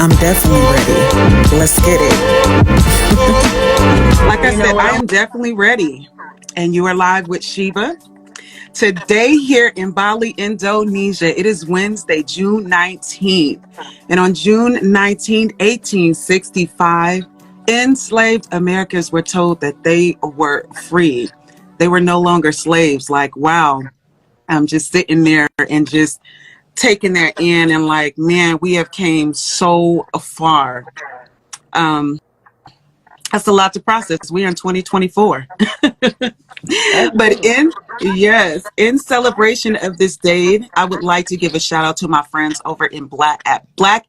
I'm definitely ready. Let's get it. Like I said, I am definitely ready. And you are live with Sheeba. Today here in Bali, Indonesia, it is Wednesday, June 19th. And on June 19th, 1865, enslaved Americans were told that they were free. They were no longer slaves. Like, wow, I'm just sitting there and just taking that in and like, man, we have came so far. Um, that's a lot to process. We're in 2024. But in celebration of this day, I would like to give a shout out to my friends over in Black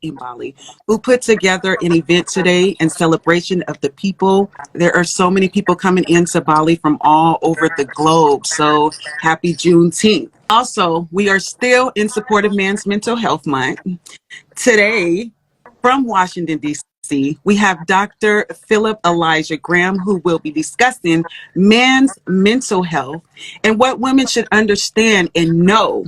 in Bali, who put together an event today in celebration of the people. There are so many people coming into Bali from all over the globe. So happy Juneteenth. Also, we are still in support of Men's Mental Health Month. Today, from Washington, D.C., we have Dr. Phillip Elijah Graham, who will be discussing men's mental health and what women should understand and know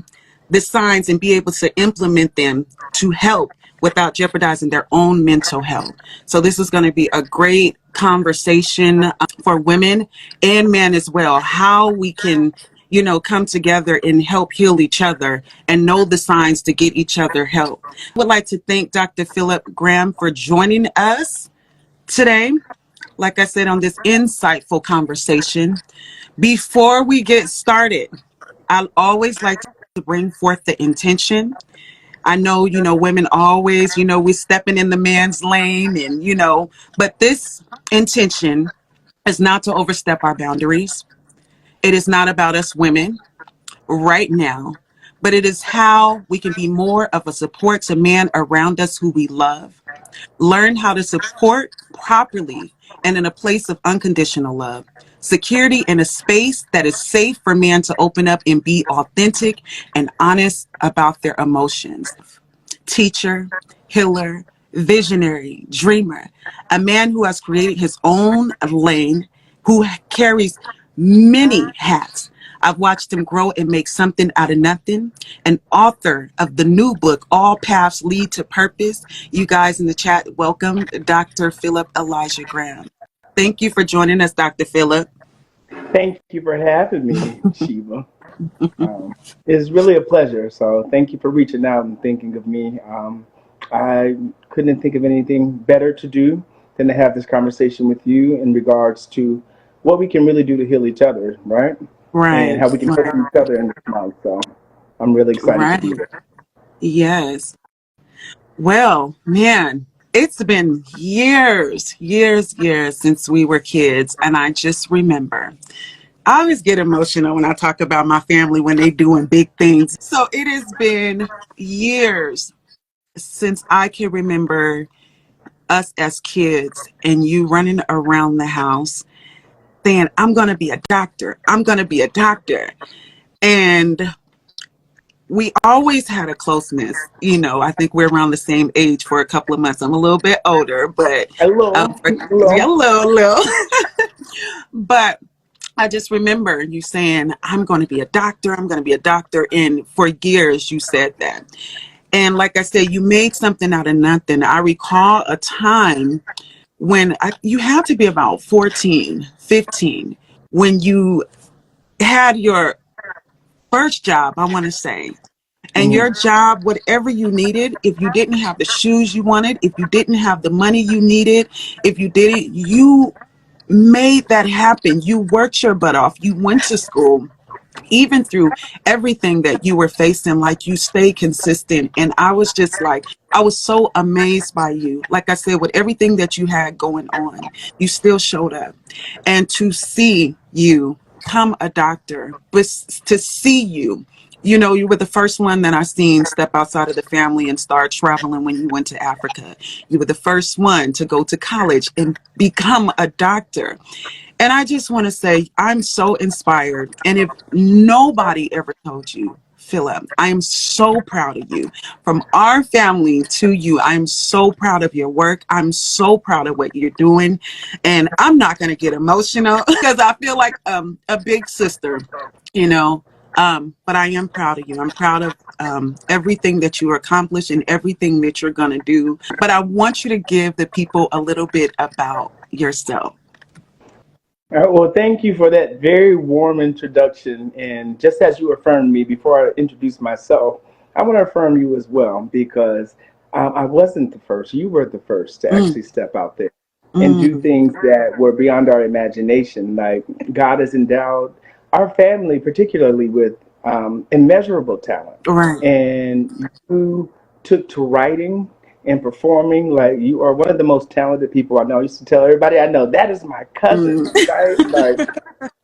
the signs and be able to implement them to help without jeopardizing their own mental health. So this is going to be a great conversation for women and men as well, how we can come together and help heal each other and know the signs to get each other help. I would like to thank Dr. Phillip Graham for joining us today, like I said, on this insightful conversation. Before we get started, I always like to bring forth the intention. I know, women always, we're stepping in the man's lane and, but this intention is not to overstep our boundaries. It is not about us women right now, but it is how we can be more of a support to men around us who we love. Learn how to support properly and in a place of unconditional love. Security in a space that is safe for men to open up and be authentic and honest about their emotions. Teacher, healer, visionary, dreamer, a man who has created his own lane, who carries many hats. I've watched him grow and make something out of nothing. An author of the new book, All Paths Lead to Purpose. You guys in the chat, welcome Dr. Phillip Elijah Graham. Thank you for joining us, Dr. Phillip. Thank you for having me, Sheeba. It's really a pleasure. So thank you for reaching out and thinking of me. I couldn't think of anything better to do than to have this conversation with you in regards to what we can really do to heal each other, right? Right. And how we can help each other in this month. So I'm really excited to be here. Yes. Well, man, it's been years since we were kids. And I just remember, I always get emotional when I talk about my family when they doing big things. So it has been years since I can remember us as kids and you running around the house saying, I'm going to be a doctor. I'm going to be a doctor. And we always had a closeness. I think we're around the same age for a couple of months. I'm a little bit older, but a little. But I just remember you saying, I'm going to be a doctor. I'm going to be a doctor. And for years you said that. And like I said, you made something out of nothing. I recall a time when you had to be about 14, 15, when you had your first job, I want to say. And your job, whatever you needed, if you didn't have the shoes you wanted, if you didn't have the money you needed, if you didn't, you made that happen. You worked your butt off. You went to school. Even through everything that you were facing, like you stayed consistent. And I was just like, I was so amazed by you. Like I said, with everything that you had going on, you still showed up. And to see you become a doctor, but to see you, you were the first one that I seen step outside of the family and start traveling when you went to Africa. You were the first one to go to college and become a doctor. And I just want to say, I'm so inspired. And if nobody ever told you, Phillip, I am so proud of you. From our family to you, I'm so proud of your work. I'm so proud of what you're doing. And I'm not going to get emotional because I feel like a big sister, But I am proud of you. I'm proud of everything that you accomplished and everything that you're going to do. But I want you to give the people a little bit about yourself. All right, well, thank you for that very warm introduction. And just as you affirmed me before I introduce myself, I want to affirm you as well because I wasn't the first. You were the first to Mm, actually step out there and do mm, things that were beyond our imagination. Like God has endowed our family, particularly with immeasurable talent. right. And you took to writing and performing. Like you are one of the most talented people I know. I used to tell everybody I know that is my cousin, Mm, right?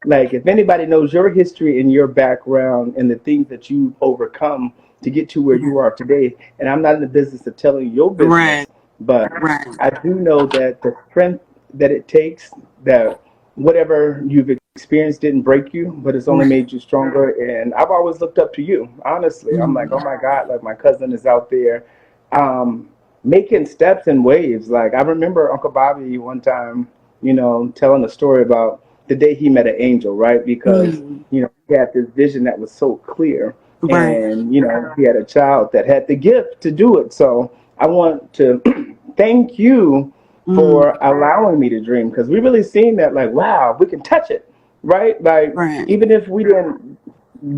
Like if anybody knows your history and your background and the things that you've overcome to get to where you are today, and I'm not in the business of telling your right. business, but Right. I do know that the strength that it takes, that whatever you've experienced didn't break you, but it's only Right. made you stronger. And I've always looked up to you, honestly. I'm like, oh Mm, my God, like my cousin is out there um, making steps and waves. Like I remember Uncle Bobby one time, telling a story about the day he met an angel, right? Because, mm, he had this vision that was so clear. right. And, he had a child that had the gift to do it. So I want to thank you Mm, for allowing me to dream because we really seen that, like, wow, we can touch it, right? Like, right. even if we didn't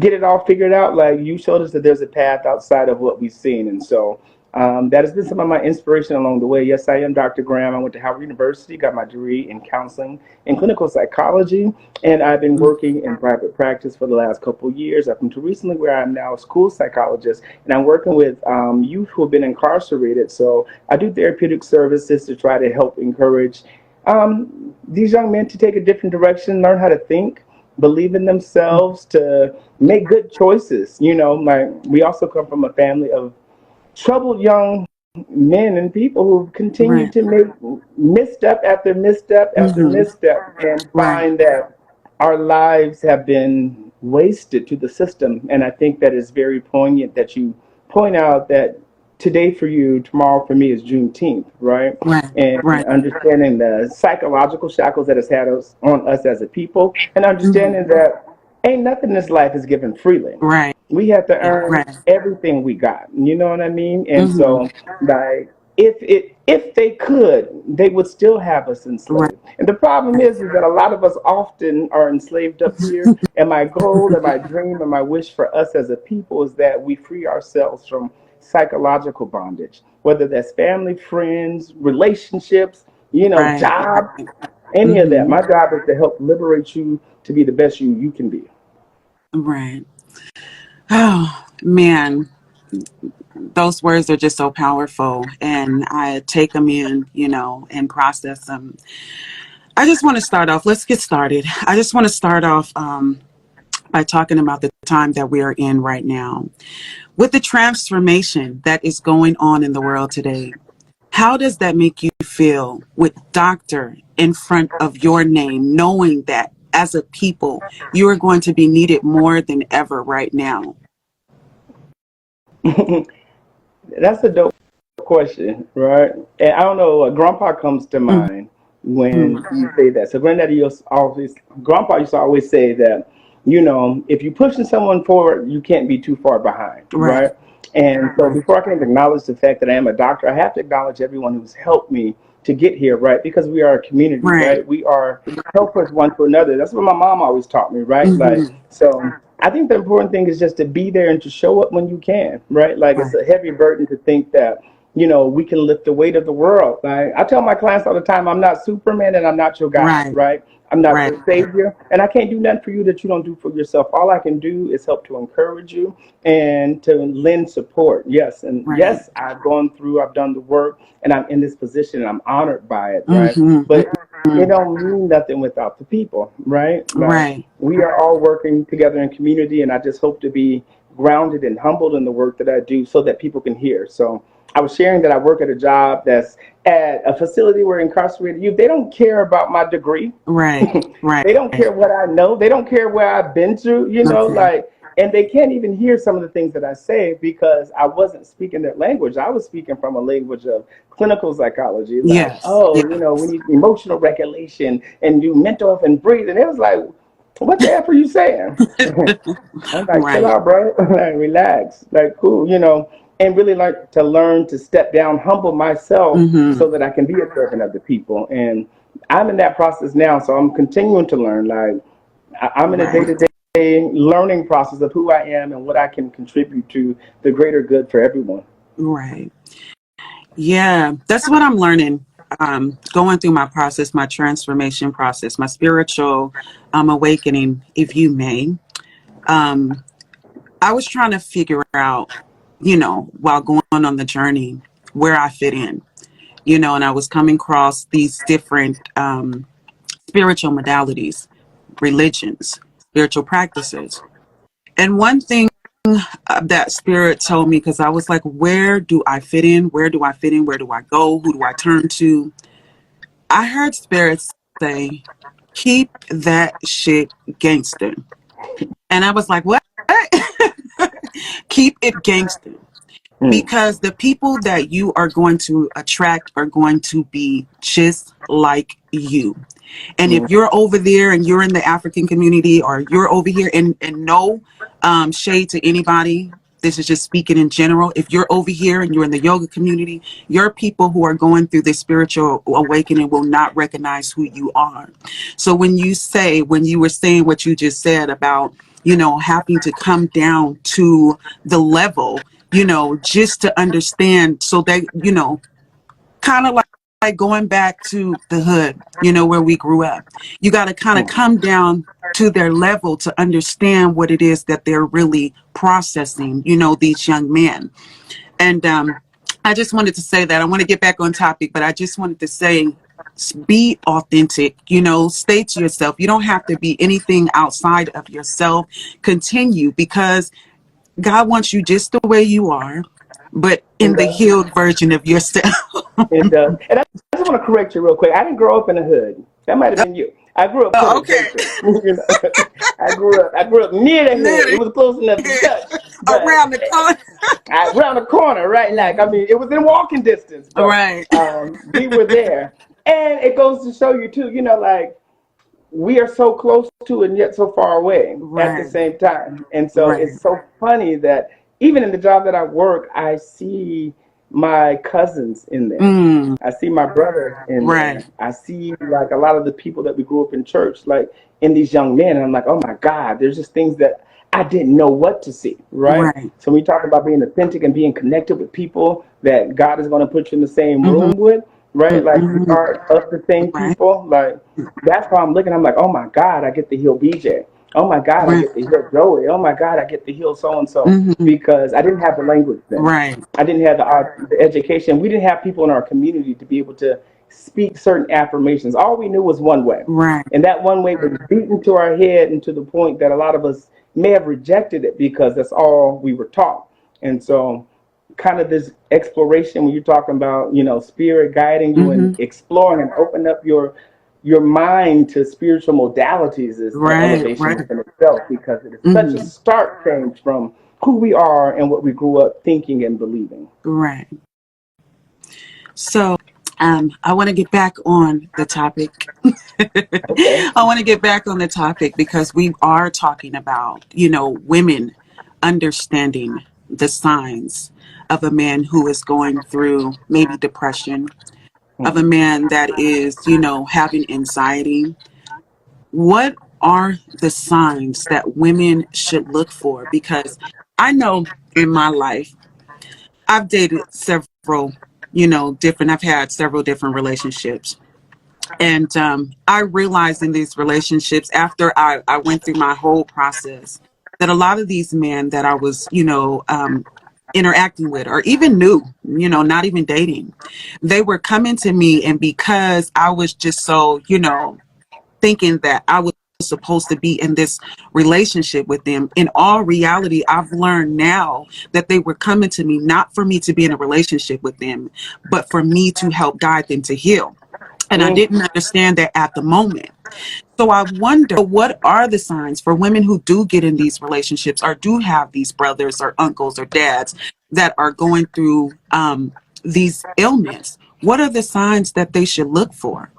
get it all figured out, like you showed us that there's a path outside of what we've seen. And so that has been some of my inspiration along the way. Yes, I am Dr. Graham. I went to Howard University, got my degree in counseling and clinical psychology, and I've been Mm, working in private practice for the last couple of years up until recently, where I'm now a school psychologist, and I'm working with youth who have been incarcerated. So I do therapeutic services to try to help encourage these young men to take a different direction, learn how to think, believe in themselves, to make good choices. We also come from a family of troubled young men and people who continue right. to make misstep after misstep after Mm, misstep and right. find that our lives have been wasted to the system. And I think that is very poignant that you point out that today for you, tomorrow for me is Juneteenth, right? Right. And Right. understanding the psychological shackles that has had us on us as a people, and understanding Mm, that ain't nothing in this life is given freely. right. We have to earn Right. everything we got. You know what I mean? And Mm, so, like, if they could, they would still have us right. enslaved. And the problem is that a lot of us often are enslaved up here. And my goal and my dream and my wish for us as a people is that we free ourselves from psychological bondage, whether that's family, friends, relationships, Right. jobs, Right. any of that. Mm, My job is to help liberate you to be the best you can be. right. Oh, man. Those words are just so powerful. And I take them in, and process them. I just want to start off. Let's get started. I just want to start off by talking about the time that we are in right now. With the transformation that is going on in the world today, how does that make you feel with doctor in front of your name, knowing that as a people, you are going to be needed more than ever right now? That's a dope question, right? And I don't know, Grandpa comes to Mhm. mind when you say that. So Grandpa used to always say that, if you're pushing someone forward, you can't be too far behind, Right, right? And so right, before I can even acknowledge the fact that I am a doctor, I have to acknowledge everyone who's helped me to get here, right? Because we are a community, right. right? We are helpers one to another. That's what my mom always taught me, right? Like, Hmm. so I think the important thing is just to be there and to show up when you can, right? Like it's Right, a heavy burden to think that, we can lift the weight of the world. Like I tell my clients all the time, I'm not Superman and I'm not your God, right, right? I'm not right, your savior, and I can't do nothing for you that you don't do for yourself. All I can do is help to encourage you and to lend support. Yes, and right. yes, I've done the work, and I'm in this position, and I'm honored by it, right? Hmm. But it Hmm. don't mean nothing without the people, right? Like Right. we are all working together in community, and I just hope to be grounded and humbled in the work that I do, so that people can hear. So I was sharing that I work at a job that's at a facility where incarcerated youth, they don't care about my degree. Right, right. They don't care what I know. They don't care where I've been to, Okay. and they can't even hear some of the things that I say because I wasn't speaking their language. I was speaking from a language of clinical psychology, like, Yes. oh, Yes. we need emotional regulation and do mental health and breathe. And it was like, what the F are you saying? I'm like, chill Right. out, bro. Like, relax. Like, cool, and really like to learn to step down, humble myself Mm-hmm. so that I can be a servant of the people. And I'm in that process now. So I'm continuing to learn. Like, I'm in a day Right. to day learning process of who I am and what I can contribute to the greater good for everyone. Right. Yeah, that's what I'm learning. Going through my process, my transformation process, my spiritual awakening, if you may. Um, I was trying to figure out, while going on the journey, where I fit in, and I was coming across these different spiritual modalities, religions, spiritual practices. And one thing that spirit told me, because I was like, where do I fit in? Where do I fit in? Where do I go? Who do I turn to? I heard spirits say, keep that shit gangster. And I was like, what? Keep it gangster. Mm, Because the people that you are going to attract are going to be just like you. And if mm, you're over there and you're in the African community, or you're over here, and no shade to anybody, this is just speaking in general. If you're over here and you're in the yoga community, your people who are going through this spiritual awakening will not recognize who you are. So when you were saying what you just said about, having to come down to the level, just to understand, so that, kind of like going back to the hood, where we grew up. You got to kind of mm. come down to their level to understand what it is that they're really processing, these young men. And I just wanted to say that. I want to get back on topic, but I just wanted to say, be authentic, stay to yourself. You don't have to be anything outside of yourself. Continue, because God wants you just the way you are, but in And the healed version of yourself. it does. And I just want to correct you real quick. I didn't grow up in the hood. That might have been you. I grew up Oh, hood okay. adjacent. I grew up near the hood. It Literally. was close enough to touch, but Around the corner. around the corner, right? Like, I mean, it was in walking distance, but Right. we were there. And it goes to show you too, like we are so close to and yet so far away at the Right. same time. And so Right. it's so funny that even in the job that I work, I see my cousins in there. Mm. I see my brother in Right. there. I see like a lot of the people that we grew up in church, like in these young men. And I'm like, oh my God, there's just things that I didn't know what to see, right? Right. So when we talk about being authentic and being connected with people that God is going to put you in the same Mm-hmm. room with, right? Like we Mm-hmm. are of the same Right. people. Like that's why I'm looking. I'm like, oh my God, I get to heal BJ. Oh my God, I Right. get to heal Joey. Oh my God, I get to heal so and so Mm-hmm. because I didn't have the language then. Right. I didn't have the education. We didn't have people in our community to be able to speak certain affirmations. All we knew was one way. Right. And that one way was beaten to our head and to the point that a lot of us may have rejected it because that's all we were taught. And so kind of this exploration when you're talking about, spirit guiding you and Mm-hmm. exploring and open up your mind to spiritual modalities is an Right. elevation Right. within itself because it is such a Mm-hmm. stark change from who we are and what we grew up thinking and believing. Right. So, I want to get back on the topic. Okay. I want to get back on the topic because we are talking about, women understanding the signs of a man who is going through maybe depression, of a Hmm. man that is, having anxiety. What are the signs that women should look for? Because I know in my life, I've dated several, I've had several different relationships. And I realized in these relationships, after I went through my whole process, that a lot of these men that I was, interacting with, or even new, not even dating, they were coming to me. And because I was just so, thinking that I was supposed to be in this relationship with them, in all reality, I've learned now that they were coming to me not for me to be in a relationship with them, but for me to help guide them to heal. And I didn't understand that at the moment. So I wonder, what are the signs for women who do get in these relationships, or do have these brothers or uncles or dads that are going through these ailments? What are the signs that they should look for?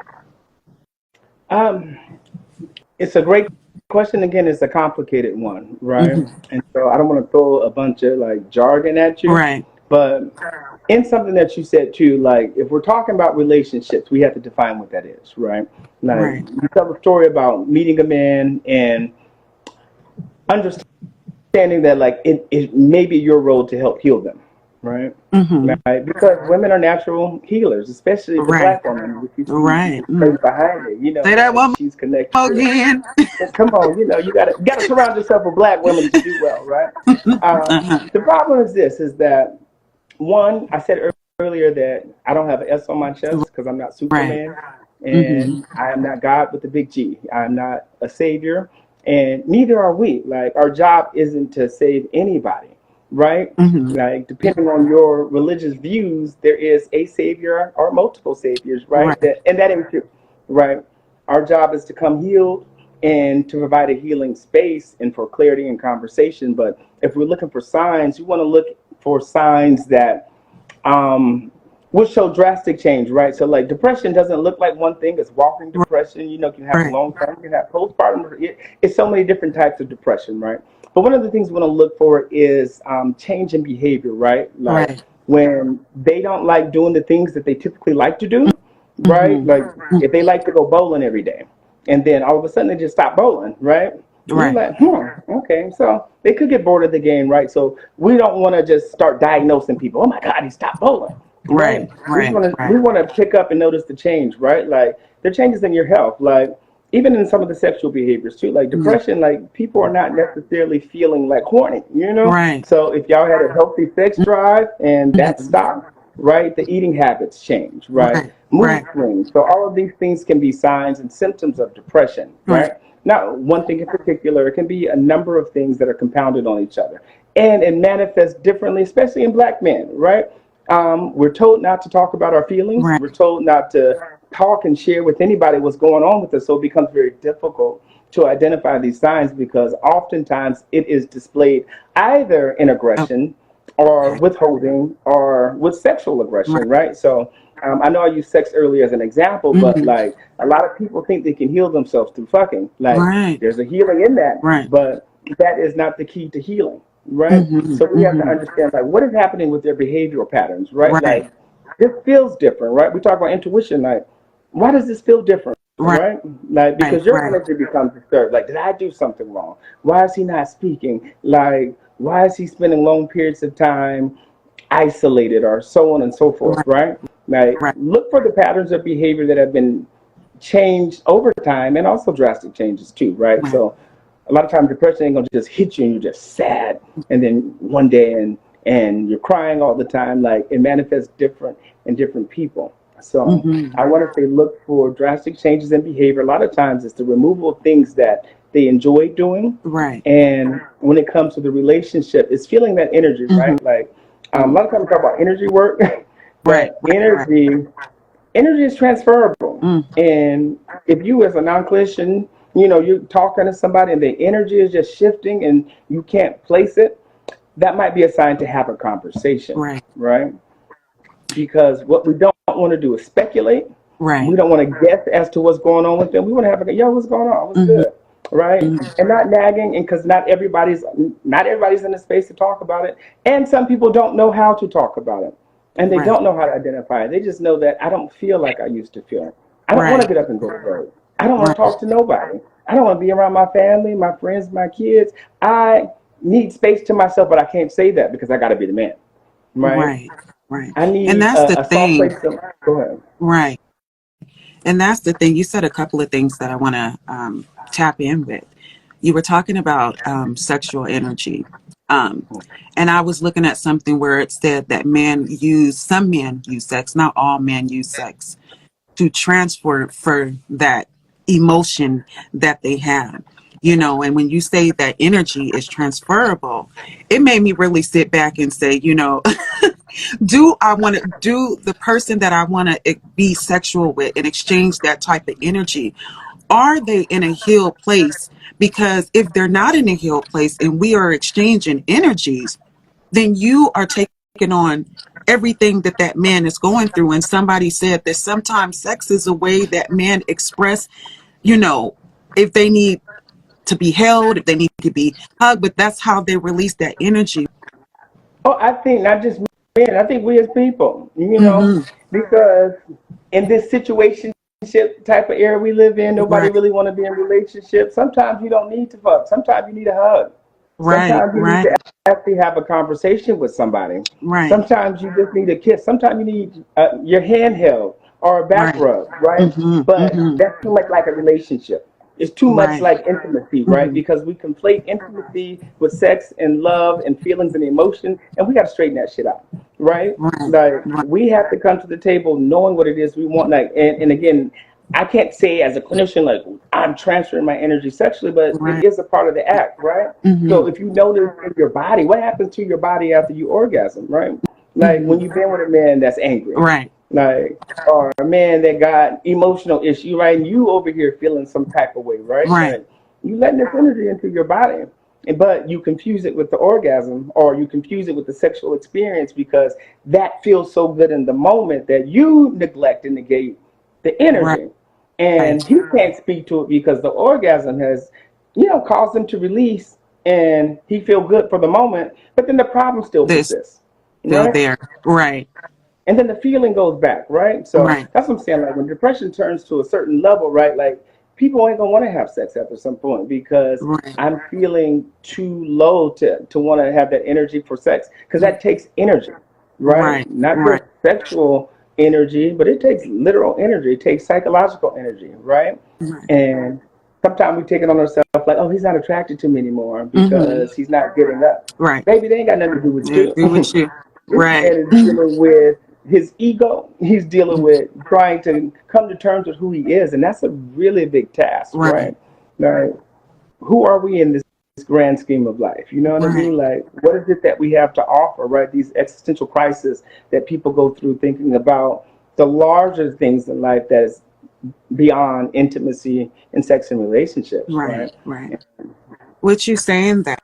Um, it's a great question again is a complicated one, right? Hmm. And so I don't want to throw a bunch of like jargon at you, Right. but in something that you said too, like if we're talking about relationships, we have to define what that is, right? Like Right. you tell a story about meeting a man and understanding that like it may be your role to help heal them, right? Hmm. Right? Because women are natural healers, especially the Right. black woman, which you see Right. plays behind it. You know, Say that like one she's connected more to. again. Come on, you know, you gotta surround yourself with black women to do well, right? Uh-huh. The problem is this: is that one, I said earlier that I don't have an S on my chest because I'm not Right. Superman, Hmm. and I am not God with the big G. I'm not a savior, and neither are we. Like our job isn't to save anybody, right? Hmm. Like depending on your religious views, there is a savior or multiple saviors, right? Right. And that ain't true, right? Our job is to come healed and to provide a healing space and for clarity and conversation. But if we're looking for signs, you want to look for signs that um, will show drastic change, right? So like depression doesn't look like one thing. It's walking depression. You know, you can have Right. long term, you can have postpartum. It's so many different types of depression, right? But one of the things we want to look for is change in behavior, right? Like Right. when they don't like doing the things that they typically like to do, right? Hmm. Like if they like to go bowling every day, and then all of a sudden they just stop bowling, right? And you're Right. like, okay. So they could get bored of the game, right? So we don't want to just start diagnosing people. Oh my God, he stopped bowling, right? Right. Right. We Right. want to pick up and notice the change, right? Like the changes in your health, like even in some of the sexual behaviors too, like Mhm. depression. Like people are not necessarily feeling like horny, you know. Right. So if y'all had a healthy sex drive and that Mhm. stopped, right, the eating habits change, right? Right. Mood Right. swings. So all of these things can be signs and symptoms of depression, Right. right? Not one thing in particular. It can be a number of things that are compounded on each other. And it manifests differently, especially in black men, right? We're told not to talk about our feelings. Right. We're told not to talk and share with anybody what's going on with us. So it becomes very difficult to identify these signs because oftentimes it is displayed either in aggression or Okay. withholding or with sexual Right. aggression, right? So I know I used sex earlier as an example, but Hmm. like a lot of people think they can heal themselves through fucking. Like Right. there's a healing in that, Right. but that is not the key to healing, right? Hmm. So we have to Hmm. understand like what is happening with their behavioral patterns, right? Right. Like this feels different, right? We talk about intuition, like why does this feel different? Right. Right? Like Right. because your Right. energy becomes disturbed. Like, did I do something wrong? Why is he not speaking? Like, why is he spending long periods of time isolated or so on and so forth, Right. right? Like, Right. look for the patterns of behavior that have been changed over time and also drastic changes too, right? Right. So a lot of times depression ain't gonna just hit you and you're just sad and then one day and you're crying all the time. Like it manifests different in different people. So Hmm. I want to say look for drastic changes in behavior. A lot of times it's the removal of things that they enjoy doing. Right. And when it comes to the relationship, it's feeling that energy, Hmm. right? Like a lot of times we talk about energy work, Right. but Right. Right. energy is transferable. Mm. And if you as a non-Christian, you know, you're talking to somebody and the energy is just shifting and you can't place it, that might be a sign to have a conversation, Right. right? Because what we don't want to do is speculate. Right. We don't want to guess as to what's going on with them. We want to have a yo, what's going on? What's Hmm. good, right? Hmm. And not nagging, and because not everybody's in the space to talk about it, and some people don't know how to talk about it, and they Right. don't know how to identify it. They just know that I don't feel like I used to feel. I don't want to Right. get up and go to work. I don't want to Right. talk to nobody. I don't want to be around my family, my friends, my kids. I need space to myself, but I can't say that because I got to be the man, right? Right. Right. I And need that's the a soft thing. place to go ahead. Right. And that's the thing. You said a couple of things that I want to tap in with. You were talking about sexual energy. Um, and I was looking at something where it said that some men use sex, not all men use sex, to transfer for that emotion that they have. You know, and when you say that energy is transferable, it made me really sit back and say, do I want to do the person that I want to be sexual with and exchange that type of energy? Are they in a healed place? Because if they're not in a healed place and we are exchanging energies, then you are taking on everything that that man is going through. And somebody said that sometimes sex is a way that men express, you know, if they need to be held, if they need to be hugged, but that's how they release that energy. Oh, I think not just men. I think we as people, Mm-hmm. because in this situation type of era we live in, nobody Right, really want to be in relationships. Sometimes you don't need to fuck. Sometimes you need a hug. right, Sometimes you need right, to actually have a conversation with somebody. right, Sometimes you just need a kiss. Sometimes you need your hand held or a back right. rub, right? Mm-hmm. But Mm-hmm. that's too much like a relationship. It's too much Right. like intimacy, right? Mm-hmm. Because we conflate intimacy with sex and love and feelings and emotion, and we got to straighten that shit out, right? Right. Like Right. we have to come to the table knowing what it is we want. Like, and again, I can't say as a clinician like I'm transferring my energy sexually, but it Right. is a part of the act, right? Mm-hmm. So if you notice in your body, what happens to your body after you orgasm, right? Like Mm-hmm. when you've been with a man that's angry, Right. like or a man that got emotional issue, right? And you over here feeling some type of way, right? Right. Like you letting this energy into your body. But you confuse it with the orgasm or you confuse it with the sexual experience because that feels so good in the moment that you neglect and negate the Right. energy. And he can't speak to it because the orgasm has, caused him to release and he feel good for the moment, but then the problem still This persists, still right? there. Right. And then the feeling goes back, right? So Right. that's what I'm saying. Like when depression turns to a certain level, right? Like people ain't gonna want to have sex after some point because Right. I'm feeling too low to want to have that energy for sex because that takes energy, right? Right. Not Right. just sexual energy, but it takes literal energy. It takes psychological energy, right? Right. And sometimes we take it on ourselves like, oh, he's not attracted to me anymore Mm-hmm. because he's not getting up. Right. Baby, they ain't got nothing to do with Yeah, you. agree with you. This Right. man is dealing with his ego. He's dealing with trying to come to terms with who he is, and that's a really big task, Right. right? Right. Who are we in this grand scheme of life? You know what I Right. mean? Like, what is it that we have to offer, right? These existential crises that people go through thinking about the larger things in life that is beyond intimacy and sex and relationships, right? Right. Right. With you saying that,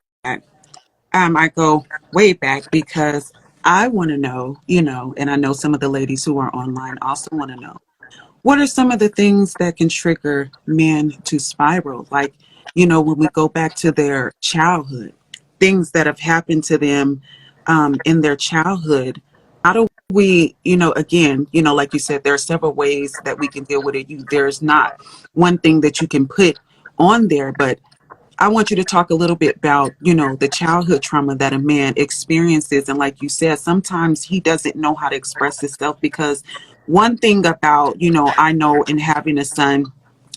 I go way back because I want to know, and I know some of the ladies who are online also want to know. What are some of the things that can trigger men to spiral? Like, when we go back to their childhood, things that have happened to them in their childhood. How do we, again, like you said, there are several ways that we can deal with it. There's not one thing that you can put on there, but I want you to talk a little bit about, the childhood trauma that a man experiences. And like you said, sometimes he doesn't know how to express himself because one thing about, I know in having a son,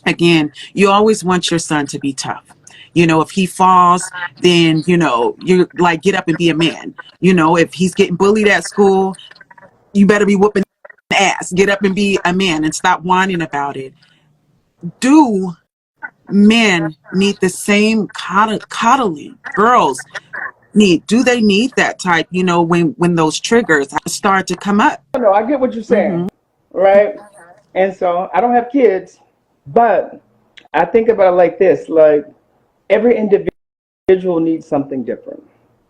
again, you always want your son to be tough. If he falls, then, you're like, get up and be a man. If he's getting bullied at school, you better be whooping ass. Get up and be a man and stop whining about it. Do men need the same coddling? Girls do they need that type, when those triggers start to come up? No, I get what you're Mm-hmm. saying, right? And so I don't have kids, but I think about it like this: like every individual needs something different,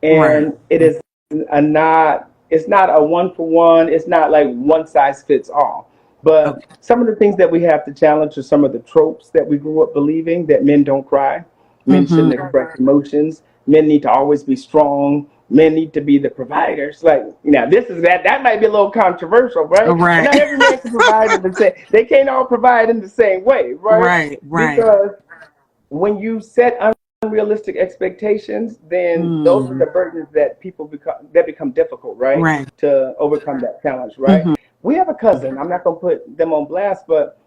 Right. and it is a not. It's not a one for one. It's not like one size fits all. But Okay. some of the things that we have to challenge are some of the tropes that we grew up believing that men don't cry, men Mm-hmm. shouldn't express emotions, men need to always be strong, men need to be the providers. Like, this is that might be a little controversial, right? But Right. not every man can provide in the same. They can't all provide in the same way, right? Right. Right. Because when you set unrealistic expectations, then those are Mm. the burdens that become difficult, right? Right. To overcome that challenge, right? Mm-hmm. We have a cousin. I'm not gonna put them on blast, but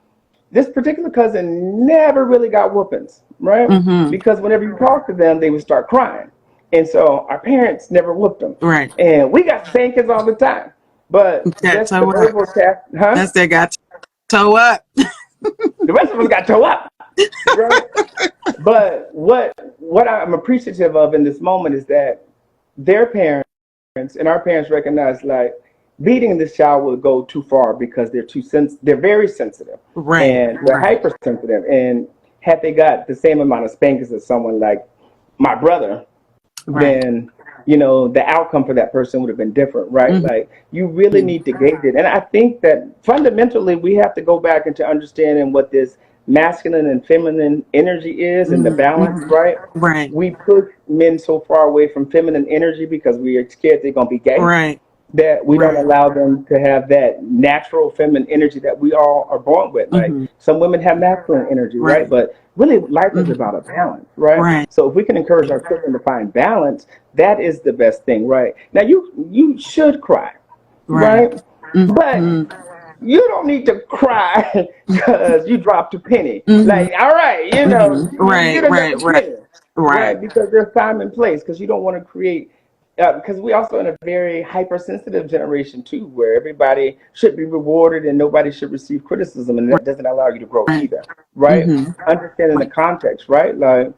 this particular cousin never really got whoopings, right? Mm-hmm. Because whenever you talk to them, they would start crying, and so our parents never whooped them, Right. and we got spankings all the time. But That just the toe up. verbal attack, huh? That's that got toe up. The rest of us got toe up, right? But what I'm appreciative of in this moment is that their parents and our parents recognize like beating this child will go too far because they're very sensitive Right. and they're Right. hypersensitive. And had they got the same amount of spankings as someone like my brother, Right. then the outcome for that person would have been different, right? Mm-hmm. Like you really need to gauge it. And I think that fundamentally we have to go back into understanding what this masculine and feminine energy is and the balance, Mm-hmm. right? Right. We push men so far away from feminine energy because we are scared they're going to be gay, Right. that we don't Right. allow them to have that natural feminine energy that we all are born with. Like Mm-hmm. some women have masculine energy, right? Right. But really, life is Mm-hmm. about a balance, right? Right. So if we can encourage our children to find balance, that is the best thing, right? Now you should cry, Right. right? But Mm-hmm. you don't need to cry because you dropped a penny. Mm-hmm. Like, all right, Mm-hmm. you Right. done dropped Right. a Right. penny, Right. right? Because there's time and place. Because you don't want to create. Because we also in a very hypersensitive generation too, where everybody should be rewarded and nobody should receive criticism, and that doesn't allow you to grow Right. either, right? Mm-hmm. Understanding the Right. context, right? Like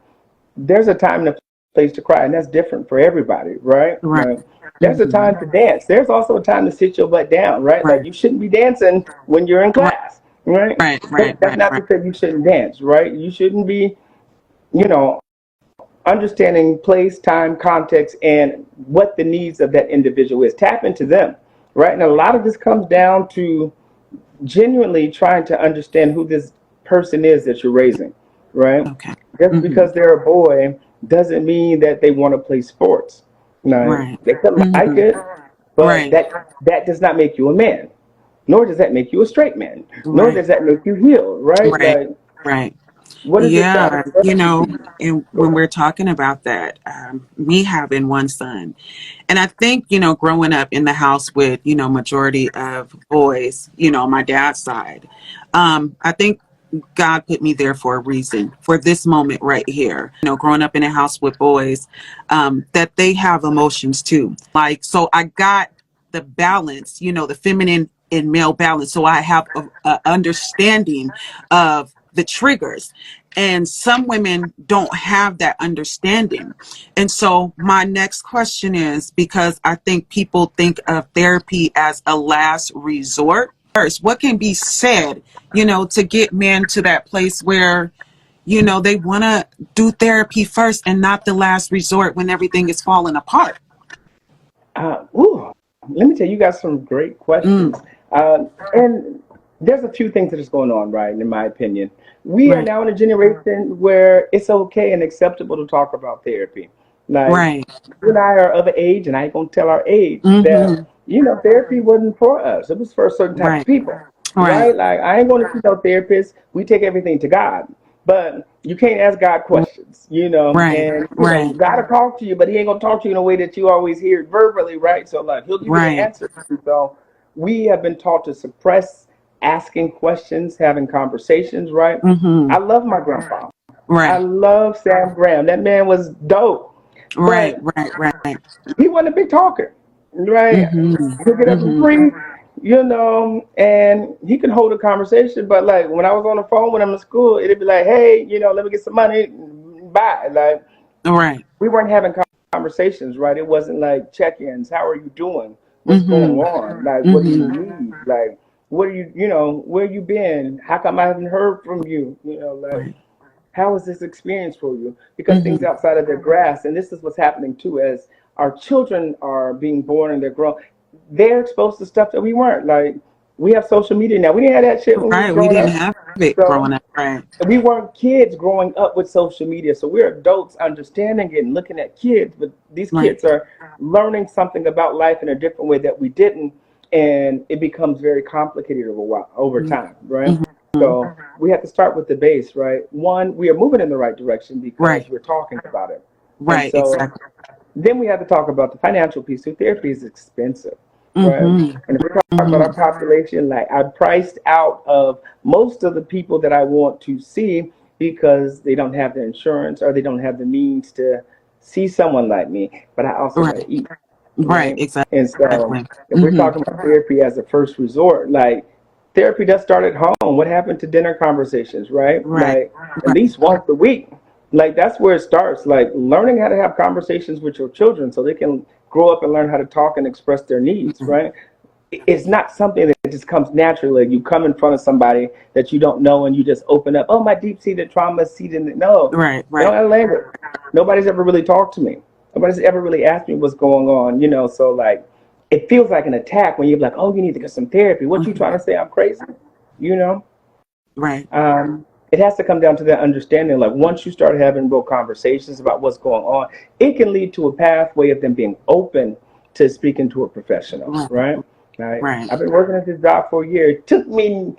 there's a time and a place to cry, and that's different for everybody, right? Right. Like, there's a Mm-hmm. time to dance. There's also a time to sit your butt down, right? Like Right. you shouldn't be dancing when you're in Right. class, right? Right. Right. But that's Right. not Right. to say you shouldn't dance, right? You shouldn't be, you know, understanding place, time, context, and what the needs of that individual is. Tap into them, right? And a lot of this comes down to genuinely trying to understand who this person is that you're raising, right? Okay. Just Mm-hmm. because they're a boy doesn't mean that they want to play sports. Now, Right. they could like Mm-hmm. it, but Right. that does not make you a man, nor does that make you a straight man, nor Right. does that make you healed, right? Right. Like, Right. what is your Yeah. status? What And go when ahead. we're talking about that, me having one son, and I think, growing up in the house with, majority of boys, on my dad's side, I think God put me there for a reason, for this moment right here. Growing up in a house with boys, that they have emotions too. Like, so I got the balance, the feminine and male balance. So I have a understanding of the triggers. And some women don't have that understanding. And so my next question is, because I think people think of therapy as a last resort. First, what can be said, to get men to that place where, they want to do therapy first and not the last resort when everything is falling apart? Let me tell you, you got some great Mm, questions. And there's a few things that is going on, right, in my opinion. We are right, now in a generation where it's okay and acceptable to talk about therapy. Like, right. you and I are of an age, and I ain't going to tell our age, that, Mm-hmm, therapy wasn't for us. It was for a certain type of right, people, right, right? Like, I ain't going to see no therapist. We take everything to God. But you can't ask God questions, right, and right, God will talk to you, but He ain't gonna talk to you in a way that you always hear it verbally, right? So like He'll give you the right. answer. So we have been taught to suppress asking questions, having conversations, right? Mm-hmm, I love my grandpa. I right, love Sam Graham. That man was dope, right, but right, right. he wasn't a big talker, right? Mm-hmm, He'll get up and mm-hmm, preach, and he can hold a conversation. But like when I was on the phone when I'm in school, it'd be like, hey, let me get some money, bye. Like right. we weren't having conversations, right? It wasn't like check-ins. How are you doing? What's going Mm-hmm, on? Like, what do you mm-hmm, need? Like, what are you, where you been? How come I haven't heard from you? Like, right. how is this experience for you? Because things Mm-hmm, outside of their grasp, and this is what's happening too, as our children are being born and they're growing, they're exposed to stuff that we weren't. Like, we have social media now. We didn't have that shit when we was right. We growing didn't up. have it So growing up. Right, we weren't kids growing up with social media, so we're adults understanding it and looking at kids, but these right. kids are learning something about life in a different way that we didn't, and it becomes very complicated over time, right? Mm-hmm, So we have to start with the base, right? One, we are moving in the right direction because right, we're talking about it. And right. so Exactly. then we have to talk about the financial piece. So therapy is expensive, right? Mm-hmm, And if we talk about our mm-hmm, population, like I'm priced out of most of the people that I want to see because they don't have the insurance or they don't have the means to see someone like me. But I also got right, to eat, right. right? And so Exactly. if we're Mm-hmm, talking about therapy as a first resort, like therapy does start at home. What happened to dinner conversations, right? right, Like at right. least once a week. Like that's where it starts. Like learning how to have conversations with your children so they can grow up and learn how to talk and express their needs, Mm-hmm, right? It's not something that just comes naturally. Like you come in front of somebody that you don't know and you just open up. Oh, my deep-seated trauma is seated in it. No, right, they don't right. have language. Nobody's ever really talked to me. Nobody's ever really asked me what's going on. So like it feels like an attack when you're like, oh, you need to get some therapy. What you Mm-hmm, trying to say? I'm crazy, you know? right. Um, it has to come down to that understanding. Like once you start having real conversations about what's going on, it can lead to a pathway of them being open to speaking to a professional, Right. right? Right. Right. I've been working at this job for a year. It took me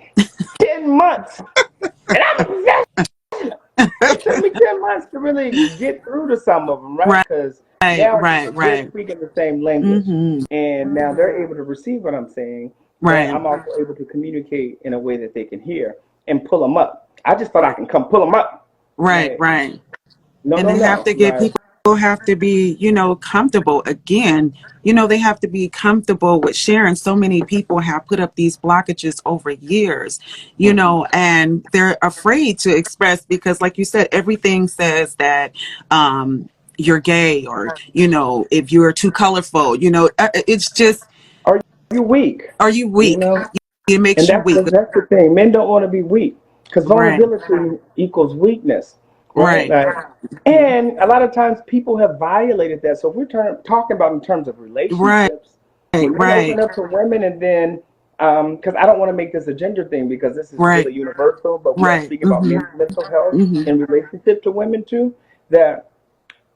10 months, and I'm a professional. It took me 10 months to really get through to some of them, right? Right. Because Right. now Right. we're Right. speaking the same language. Mm-hmm. And now they're able to receive what I'm saying, but Right. I'm also able to communicate in a way that they can hear and pull them up. I just thought I can come pull them up. Right. Like, Right. no, And no, they have no. to get people have to be, comfortable again. They have to be comfortable with sharing. So many people have put up these blockages over years, and they're afraid to express because, like you said, everything says that you're gay or, if you're too colorful, it's just, Are you weak? are you You weak? know? It And makes you that's weak. that's the thing. Men don't want to be weak because Right. vulnerability equals weakness, right? Right. Like, and a lot of times people have violated that. So if we're talking about in terms of Right. relationships, when men Right. open up to women, and then because I don't want to make this a gender thing because this is Right. really universal, but we are Right. speaking about Mm-hmm. mental health Mm-hmm. in relationship to women too. That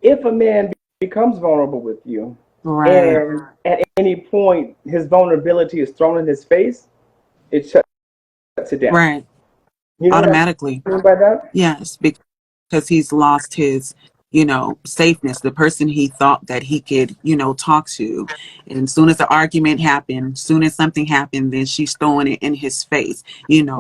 if a man becomes vulnerable with you, Right. and at any point his vulnerability is thrown in his face, it shuts it down. Right. You know what I Automatically. mean by that? Yes, because he's lost his, safeness, the person he thought that he could, talk to. And as soon as the argument happened, soon as something happened, then she's throwing it in his face.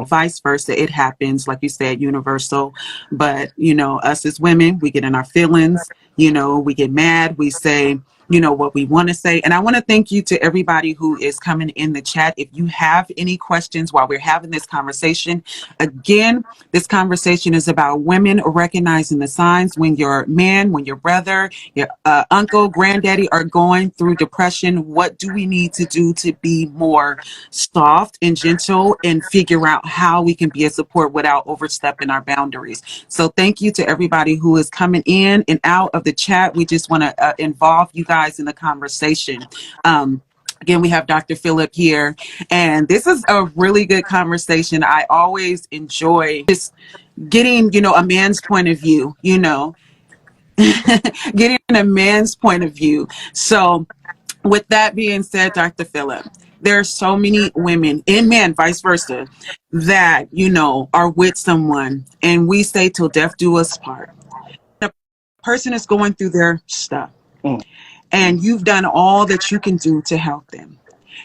Vice versa. It happens, like you said, universal. But, us as women, we get in our feelings, we get mad, we say, what we want to say. And I want to thank you to everybody who is coming in the chat. If you have any questions while we're having this conversation, again, this conversation is about women recognizing the signs when your man, when your brother, your uncle, granddaddy are going through depression. What do we need to do to be more soft and gentle and figure out how we can be a support without overstepping our boundaries? So thank you to everybody who is coming in and out of the chat. We just want to involve you guys in the conversation. Again, we have Dr. Phillip here, and this is a really good conversation. I always enjoy just getting, a man's point of view, getting a man's point of view. So with that being said, Dr. Phillip, there are so many women and men, vice versa, that, are with someone and we say till death do us part. The person is going through their stuff Mm. and you've done all that you can do to help them.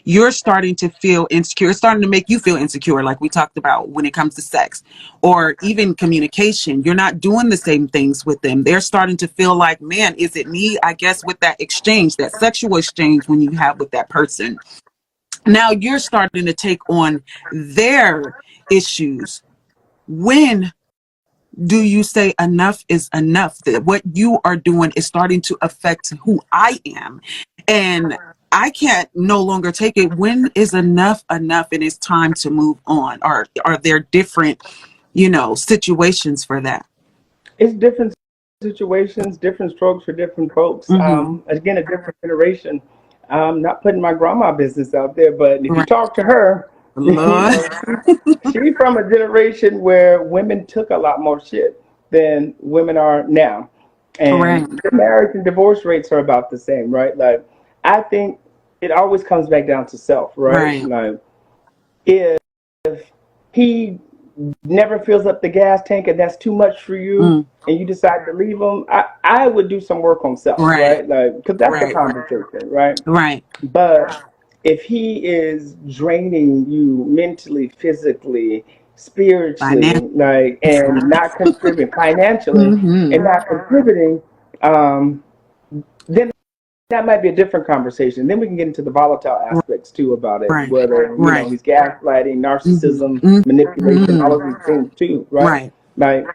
You're starting to feel insecure. It's starting to make you feel insecure, like we talked about when it comes to sex or even communication. You're not doing the same things with them. They're starting to feel like, man, is it me? I guess with that exchange, that sexual exchange when you have with that person. Now you're starting to take on their issues. When do you say enough is enough? That what you are doing is starting to affect who I am. And I can't no longer take it. When is enough enough and it's time to move on? Or are there different, situations for that? It's different situations, different strokes for different folks. Mm-hmm. Again, a different generation. I'm not putting my grandma business out there, but if you Right. talk to her, you Lord. know, she's from a generation where women took a lot more shit than women are now. Right. And the marriage and divorce rates are about the same, right? Like, I think it always comes back down to self, right? Right. Like, if he never fills up the gas tank and that's too much for you Mm. and you decide to leave him, I would do some work on self, Right. right? Like, because that's the Right. conversation, right? Right. But if he is draining you mentally, physically, spiritually, Financial. like, and not contributing financially Mm-hmm. and not contributing, then that might be a different conversation. Then we can get into the volatile aspects too about it, Right. whether Right. he's gaslighting, narcissism, Mm-hmm. manipulation, all Mm-hmm. of these things too, right? Right. Like,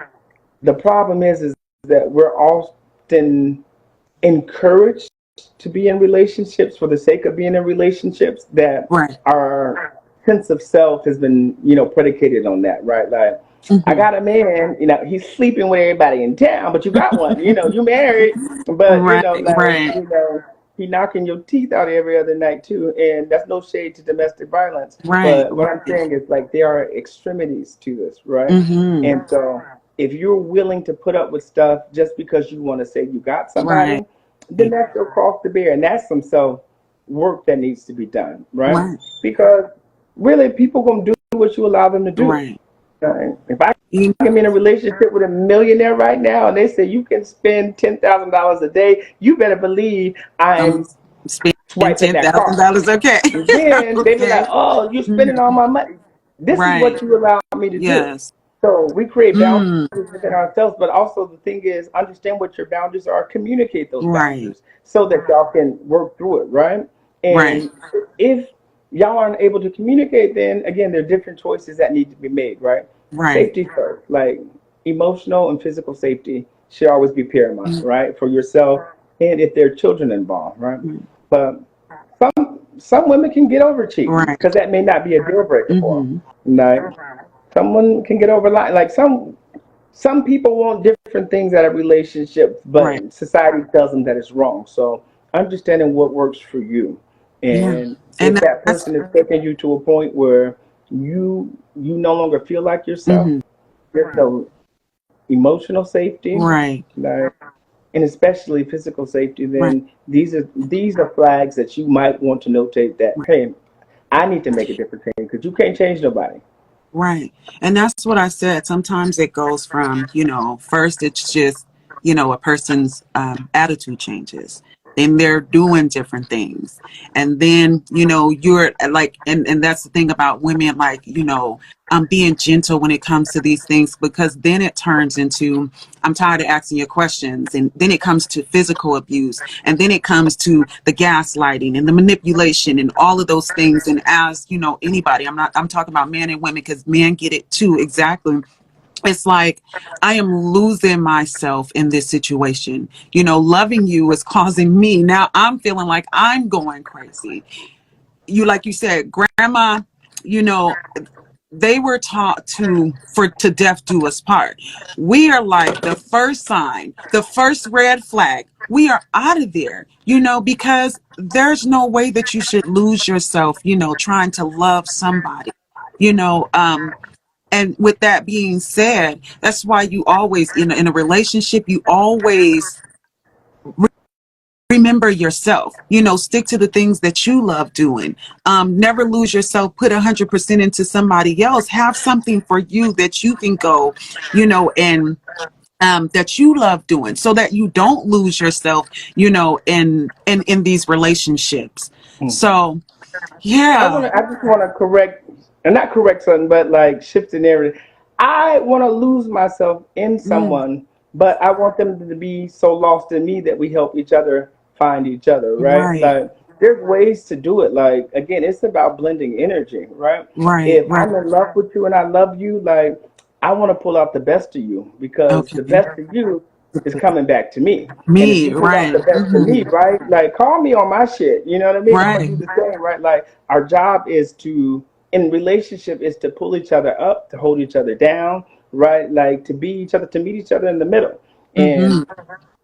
the problem is that we're often encouraged to be in relationships for the sake of being in relationships that Right. our sense of self has been, predicated on that, right? Like, I Mm-hmm. got a man, he's sleeping with everybody in town, but you got one, you married, but Right. like, Right. he knocking your teeth out every other night too. And that's no shade to domestic violence, Right. but what I'm saying is like there are extremities to this, right? Mm-hmm. And so if you're willing to put up with stuff just because you want to say you got Right. somebody, then that's your cross to bear, and that's some self work that needs to be done, right? Right. Because really, people gonna do what you allow them to do. Right. Right? If I You am in a relationship with a millionaire right now, and they say you can spend $10,000 a day, you better believe um I'm spend swiping that card. $10,000. Okay. And then they be like, Okay. "Oh, you're spending Mhm. all my money." This is Right. what you allow me to do. Yes. So we create boundaries Mm. within ourselves, but also the thing is, understand what your boundaries are, communicate those Right. boundaries so that y'all can work through it, right? Right. And if y'all aren't able to communicate, then again, there are different choices that need to be made, right? Right. Safety first, like emotional and physical safety should always be paramount, Mm. right? For yourself and if there are children involved, right? Mm. But some women can get over cheating Right. because that may not be a deal breaker for Mm-hmm. them. Like someone can get over like some people want different things out of relationships, Right. but society tells them that it's wrong. So understanding what works for you, Yeah. and And if that that's person is taking you to a point where you no longer feel like yourself, mm-hmm. there's no emotional safety, Right. like, and especially physical safety, Right. then these are flags that you might want to notate that, hey, I need to make a different change because you can't change nobody. Right. And that's what I said. Sometimes it goes from, first it's just, a person's attitude changes. Then they're doing different things. And then, you're like, and that's the thing about women, like, being gentle when it comes to these things, because then it turns into, I'm tired of asking you questions. And then it comes to physical abuse. And then it comes to the gaslighting and the manipulation and all of those things. And as, anybody, I'm talking about men and women because men get it too. Exactly. It's like I am losing myself in this situation. Loving you is causing me. Now I'm feeling like I'm going crazy. Like you said, grandma, you know, they were taught to death do us part. We are like the first sign, the first red flag. We are out of there, because there's no way that you should lose yourself, trying to love somebody, you know. And with that being said, that's why you always, in a relationship, you always remember yourself, stick to the things that you love doing. Never lose yourself, put 100% into somebody else, have something for you that you can go, and that you love doing, so that you don't lose yourself, in these relationships. So yeah. I just want to correct, and not correct something, but like shift the narrative. I want to lose myself in Mm, someone, but I want them to be so lost in me that we help each other find each other, right? right, Like there's ways to do it. Like again, it's about blending energy, right? right, If right. I'm in love with you and I love you, like I want to pull out the best of you because the Okay. best of you is coming back to me. And if Me, you pull out right. the best of me, right, like call me on my shit. You know what I mean? I'm gonna Right. do the same, right? Like our job is to, in relationship, is to pull each other up, to hold each other down, right? Like to be each other, to meet each other in the middle. Mm-hmm. And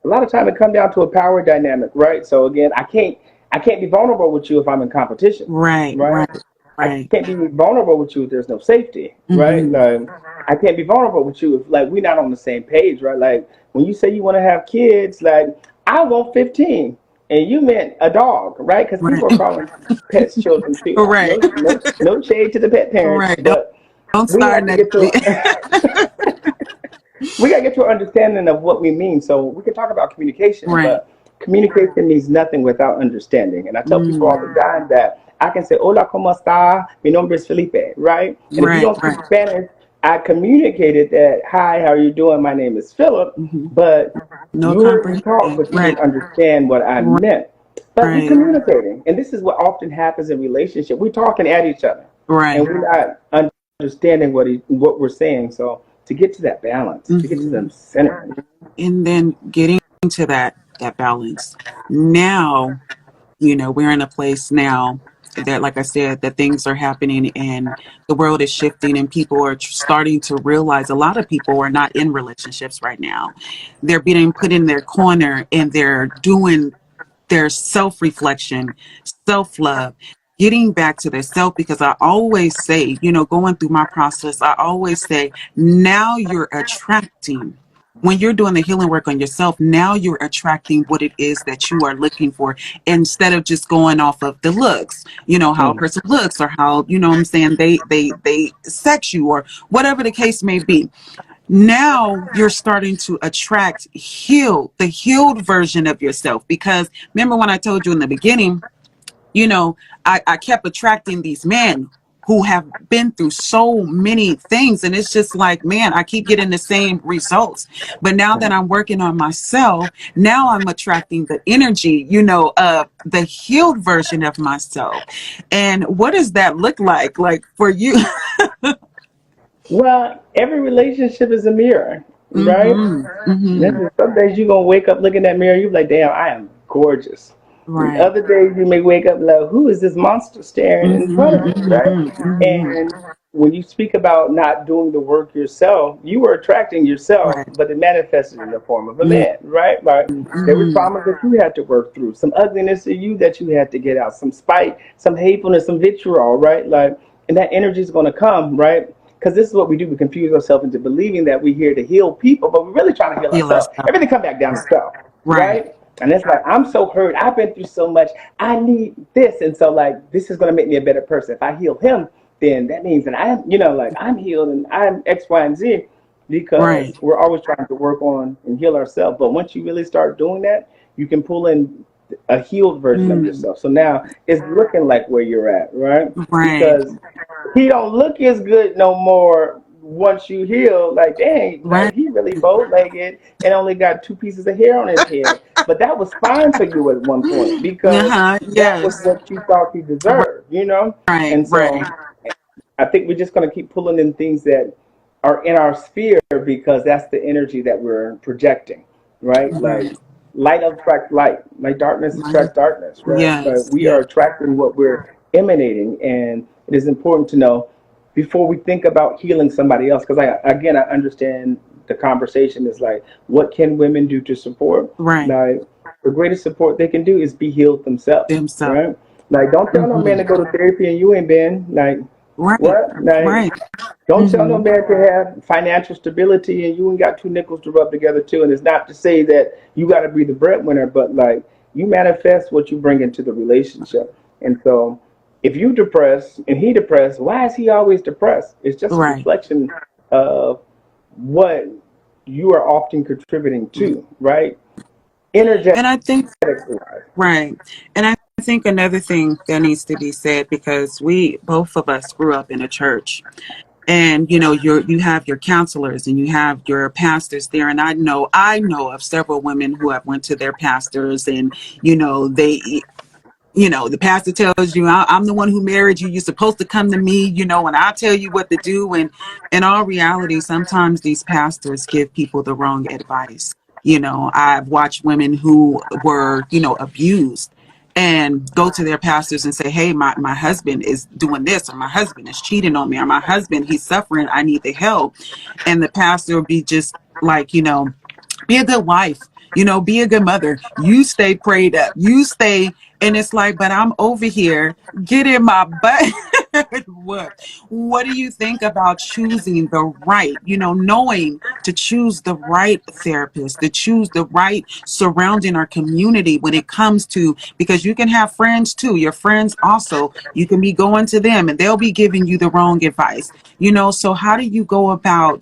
a lot of time it comes down to a power dynamic, right? So again, I can't be vulnerable with you if I'm in competition, Right, right? right, I right. can't be vulnerable with you if there's no safety, right? Mm-hmm. Like I can't be vulnerable with you if like we're not on the same page, right? Like when you say you want to have kids, like I want 15, and you meant a dog, right? Because Right. people are calling pets children too. Right. No shade to the pet parents, Right. Don't but don't we start have to next get week. to we gotta get to an understanding of what we mean. So we can talk about communication, Right. but communication means nothing without understanding. And I tell people all Mm. the time that I can say, "Hola, cómo está? Mi nombre es Felipe," right? And if you Right, don't speak right. Spanish, I communicated that, "Hi, how are you doing? My name is Philip," Mm-hmm. but No you heard me talk, comprehension. but you Right, didn't understand what I right, meant. But we right, communicating, and this is what often happens in relationship. We're talking at each other, and right. we're not understanding what we're saying. So to get to that balance, to get to Mm-hmm. the center. And then getting to that balance. Now, we're in a place now that, like I said, that things are happening and the world is shifting and people are starting to realize a lot of people are not in relationships right now. They're being put in their corner and they're doing their self-reflection, self-love, getting back to their self. Because I always say, going through my process, I always say, now you're attracting. When you're doing the healing work on yourself, now you're attracting what it is that you are looking for, instead of just going off of the looks, how a Mm. person looks, or how, what I'm saying, they sex you, or whatever the case may be. Now you're starting to attract the healed version of yourself. Because remember when I told you in the beginning, you know, I kept attracting these men who have been through so many things. And it's just like, man, I keep getting the same results. But now that I'm working on myself, now I'm attracting the energy, of the healed version of myself. And what does that look like for you? Well, every relationship is a mirror, right? Mm-hmm. Mm-hmm. Listen, some days you're gonna wake up, look in that mirror, you're like, damn, I am gorgeous. And Right. other days you may wake up like, who is this monster staring in front of Mm-hmm. me, right? Mm-hmm. And when you speak about not doing the work yourself, you are attracting yourself, Right. but it manifests in the form of a man, right? Like there were Mm-hmm. traumas that you had to work through, some ugliness in you that you had to get out, some spite, some hatefulness, some vitriol, right? Like, and that energy is going to come, right? Because this is what we do. We confuse ourselves into believing that we're here to heal people, but we're really trying to heal Heal ourselves. ourselves. Everything come back down to self, Right. right? And it's like, I'm so hurt. I've been through so much. I need this. And so, like, this is going to make me a better person. If I heal him, then that means that I'm healed and I'm X, Y, and Z, because Right. we're always trying to work on and heal ourselves. But once you really start doing that, you can pull in a healed version of Mm. yourself. So now it's looking like where you're at, right? Right. Because he don't look as good no more once you heal. Like, dang, Right. like he really bow-legged and only got two pieces of hair on his head. But that was fine for you at one point because Uh-huh. that was Yes. what you thought you deserved. Right. And so Right. I think we're just going to keep pulling in things that are in our sphere because that's the energy that we're projecting, right? Like Right. light attracts light, like darkness Right. attracts darkness, right? But Yes. we Yes. are attracting what we're emanating, and it is important to know before we think about healing somebody else. Because I understand the conversation is like, what can women do to support? Right. Like the greatest support they can do is be healed themselves, Themselves. right? Like don't tell no man Mm-hmm. to go to therapy and you ain't been like Right. what? Like, Right. don't tell no Mm-hmm. man to have financial stability and you ain't got two nickels to rub together too. And it's not to say that you got to be the breadwinner, but like you manifest what you bring into the relationship. And so, if you depressed and he depressed, why is he always depressed? It's just a Right. reflection of what you are often contributing to, right? Energetically And I think wise. right. And I think another thing that needs to be said, because we both of us grew up in a church, and you have your counselors and you have your pastors there. And I know of several women who have went to their pastors, and they the pastor tells you, I'm the one who married you. You're supposed to come to me, and I'll tell you what to do. And in all reality, sometimes these pastors give people the wrong advice. I've watched women who were, abused, and go to their pastors and say, hey, my husband is doing this, or my husband is cheating on me, or my husband, he's suffering. I need the help. And the pastor will be just like, be a good wife, be a good mother. You stay prayed up. You stay. And it's like, but I'm over here getting my butt. What do you think about choosing the right, knowing to choose the right therapist, to choose the right surrounding our community when it comes to, because you can have friends too. Your friends also, you can be going to them and they'll be giving you the wrong advice, so how do you go about,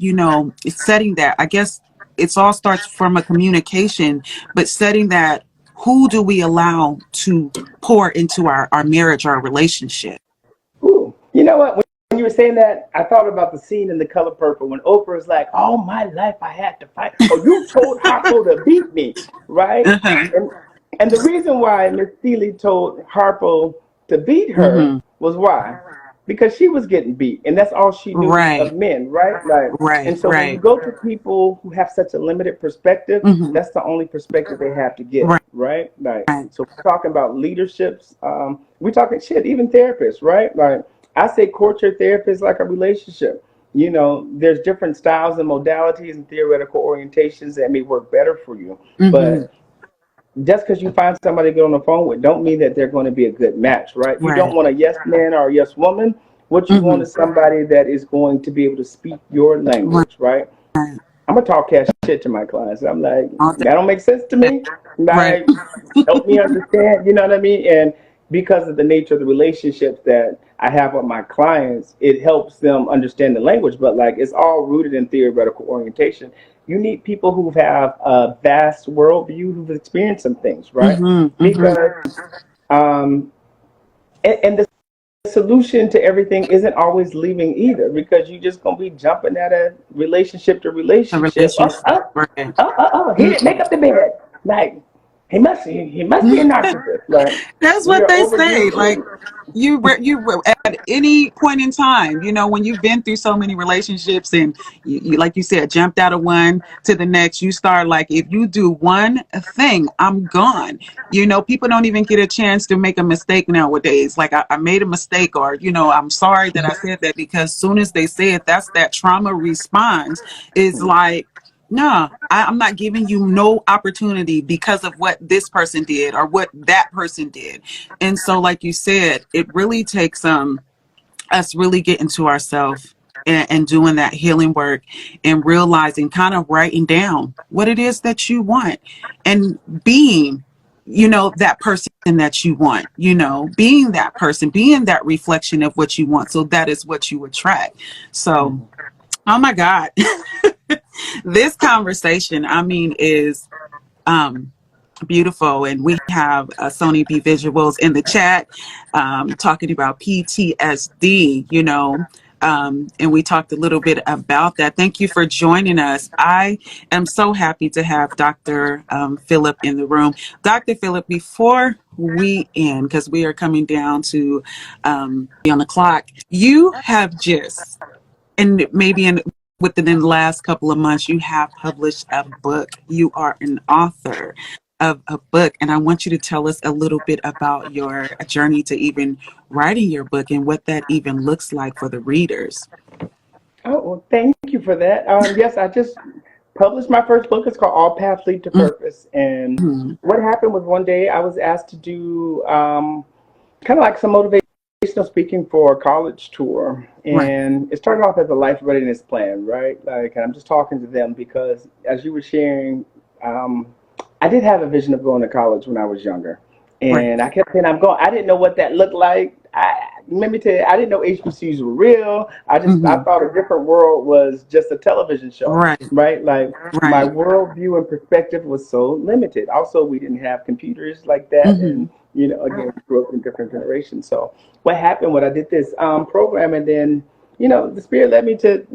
setting that? I guess it's all starts from a communication, but setting that, who do we allow to pour into our marriage, our relationship? Ooh, you know what? When you were saying that, I thought about the scene in The Color Purple when Oprah is like, "All my life I had to fight." Oh, you told Harpo to beat me, right? Uh-huh. And the reason why Miss Seeley told Harpo to beat her Mm-hmm. was why? Because she was getting beat, and that's all she knew of Right, men, right? Like, right, and so when you right, go to people who have such a limited perspective, mm-hmm. that's the only perspective they have to get, Right, right? Like, right, so we're talking about leaderships. We're talking shit, even therapists, right? Like, I say court your therapist like a relationship. There's different styles and modalities and theoretical orientations that may work better for you, mm-hmm. but just because you find somebody to get on the phone with, don't mean that they're going to be a good match, right? You don't Right. want a yes man or a yes woman. What you want Mm-hmm. is somebody that is going to be able to speak your Right. language, right? I'm gonna talk cash shit to my clients. I'm like, All that don't make sense to that. me. Right. Like, help me understand. You know what I mean? And because of the nature of the relationships that I have with my clients, it helps them understand the language. But like, it's all rooted in theoretical orientation. You need people who have a vast worldview, who've experienced some things, right? Mm-hmm. Mm-hmm. Because um, and the solution to everything isn't always leaving either, because you're just gonna be jumping at a relationship to A relationship. relationship. Right. Here, make up the bed. Like, he must be a Mm-hmm. narcissist. Like, That's we what are they say. Like overusing. at any point in time, when you've been through so many relationships and like you said, jumped out of one to the next, you start like, if you do one thing, I'm gone. People don't even get a chance to make a mistake nowadays. Like I made a mistake, or I'm sorry that I said that, because soon as they say it, that's that trauma response is like, no, I'm not giving you no opportunity because of what this person did or what that person did. And so, like you said, it really takes us really getting to ourselves and doing that healing work and realizing, kind of writing down what it is that you want and being, that person that you want, being that person, being that reflection of what you want. So that is what you attract. So, oh my God. This conversation, I mean, is um, beautiful. And we have Sony B Visuals in the chat talking about PTSD, and we talked a little bit about that. Thank you for joining us. I am so happy to have Dr. Phillip in the room. Dr. Phillip, before we end, because we are coming down to be on the clock, you have just, and maybe within the last couple of months, you have published a book. You are an author of a book, and I want you to tell us a little bit about your journey to even writing your book and what that even looks like for the readers. Oh, well, thank you for that. Yes, I just published my first book. It's called All Paths Lead to Purpose. And Mm-hmm. what happened was, one day I was asked to do kind of like some motivational speaking for a college tour. Right, And it started off as a life readiness plan, right? Like, and I'm just talking to them because, as you were sharing, um, I did have a vision of going to college when I was younger. right. And I kept saying, I'm going. I didn't know what that looked like. Let me tell you, I didn't know HBCUs were real. I Mm-hmm. thought a different world was just a television show, Right, right? Like, my right. worldview and perspective was so limited. Also, we didn't have computers like that, Mm-hmm. and again, we grew up in different generations. So what happened when I did this program, and then the spirit led me to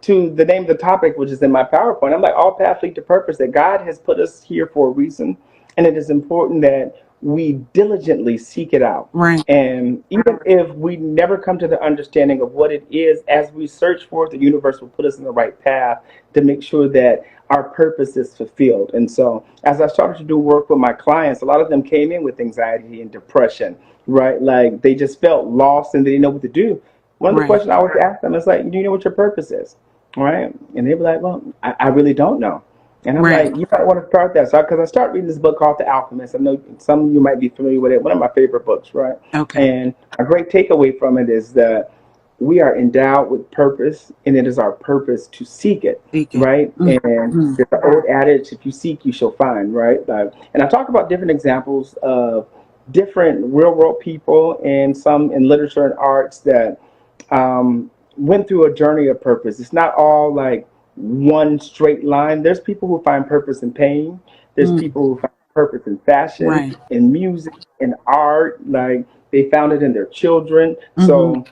the name of the topic, which is in my PowerPoint. I'm like, all paths lead to purpose. That God has put us here for a reason, and it is important that we diligently seek it out. Right, And even if we never come to the understanding of what it is, as we search for it, the universe will put us in the right path to make sure that our purpose is fulfilled. And so, as I started to do work with my clients, a lot of them came in with anxiety and depression, right? Like, they just felt lost and they didn't know what to do. One of the right, questions I always ask them is like, do you know what your purpose is? Right? And they'd be like, well, I really don't know. And I'm right. like, you might want to start that. So, because I started reading this book called The Alchemist. I know some of you might be familiar with it. One of my favorite books, right? Okay. And a great takeaway from it is that we are endowed with purpose, and it is our purpose to seek it, Speak it. right? And Mm-hmm. there's the old adage, if you seek, you shall find, right? And I talk about different examples of different real world people, and some in literature and arts that went through a journey of purpose. It's not all like one straight line. There's people who find purpose in pain. There's Mm. people who find purpose in fashion, Right. in music, in art. Like, they found it in their children. Mm-hmm. So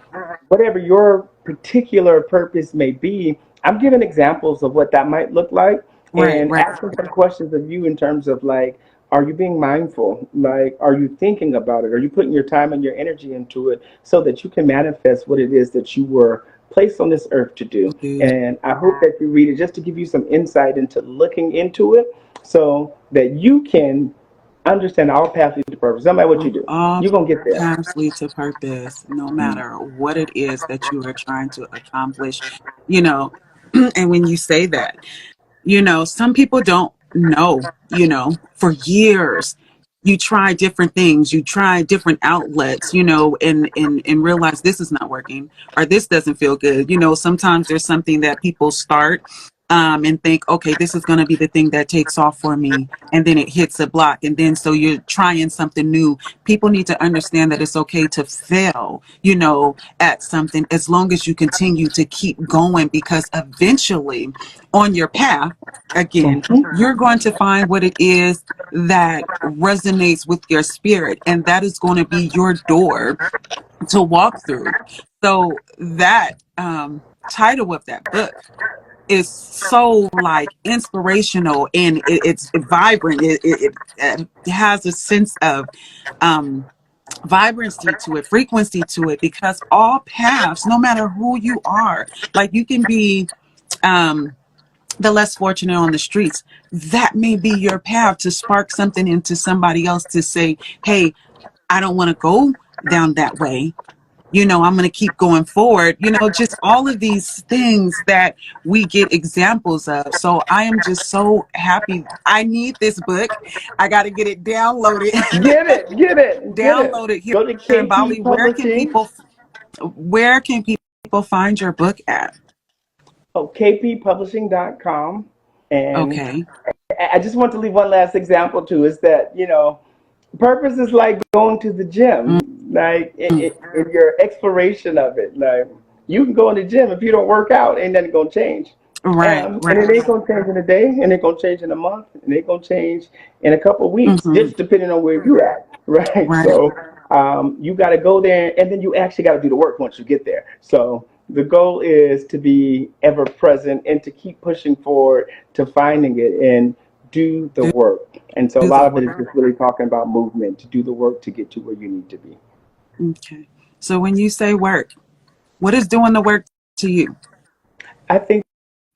whatever your particular purpose may be, I'm giving examples of what that might look like, Right, and right. asking some questions of you in terms of like, are you being mindful? Like, are you thinking about it? Are you putting your time and your energy into it so that you can manifest what it is that you were placed on this earth to do? Dude. And I hope that you read it just to give you some insight into looking into it so that you can understand all paths lead to purpose. No matter what you do, All you're going to get there. paths lead to purpose, no matter what it is that you are trying to accomplish, you know. And when you say that, some people don't. no, for years. You try different things, you try different outlets, and realize this is not working or this doesn't feel good. Sometimes there's something that people start and think, okay, this is going to be the thing that takes off for me. And then it hits a block. And then so you're trying something new. People need to understand that it's okay to fail, at something as long as you continue to keep going, because eventually on your path, again, you're going to find what it is that resonates with your spirit, and that is going to be your door to walk through. So that title of that book is so like inspirational, and it's vibrant. It has a sense of vibrancy to it, frequency to it, because all paths, no matter who you are, like you can be the less fortunate on the streets, that may be your path to spark something into somebody else to say, hey, I don't want to go down that way. I'm going to keep going forward. Just all of these things that we get examples of. So I am just so happy. I need this book. I got to get it downloaded. Get it. Downloaded here Go to in KP Bali. Publishing. Where can people find your book at? Oh, kppublishing.com. And Okay. I just want to leave one last example too, is that, purpose is like going to the gym, like in your exploration of it. Like you can go in the gym, if you don't work out, ain't nothing gonna change. Right. And it ain't gonna change in a day, and it gonna change in a month, and it gonna change in a couple of weeks, just depending on where you're at, right? So you got to go there, and then you actually got to do the work once you get there. So the goal is to be ever present and to keep pushing forward to finding it and do the work. And so a lot of it is just really talking about movement, to do the work to get to where you need to be. Okay. So when you say work, what is doing the work to you? I think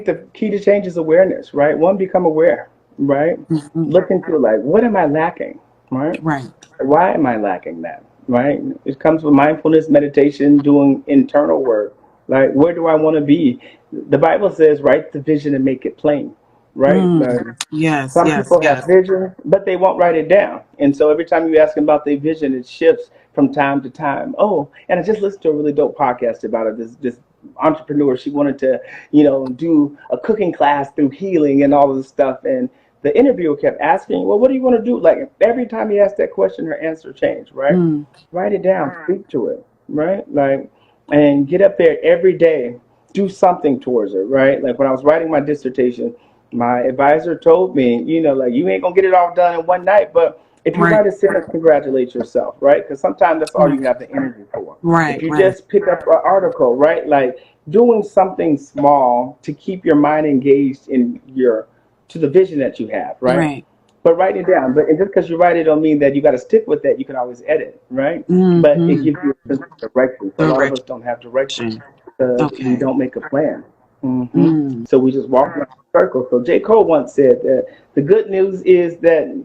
the key to change is awareness, right? One, become aware, right? Look into like, what am I lacking, right? Right. Why am I lacking that, right? It comes with mindfulness, meditation, doing internal work. Like, where do I want to be? The Bible says, write the vision and make it plain, right? Yes, Some yes, people have yes. vision, but they won't write it down. And so every time you ask them about their vision, it shifts from time to time. Oh, and I just listened to a really dope podcast about it. This entrepreneur, she wanted to, do a cooking class through healing and all of this stuff. And the interviewer kept asking, well, what do you want to do? Like every time he asked that question, her answer changed, right? Write it down, speak to it, right? Like, and get up there every day, do something towards it, right? Like when I was writing my dissertation, my advisor told me, like you ain't gonna get it all done in one night, but if you write a sentence, congratulate yourself, right? Because sometimes that's all you have the energy for. If you just pick up an article, right? Like doing something small to keep your mind engaged to the vision that you have, right? But write it down. But just because you write it don't mean that you got to stick with that. You can always edit, right? But it gives you a sense of direction. So a lot of us don't have direction because we don't make a plan. So we just walk around in circles. So J. Cole once said that the good news is that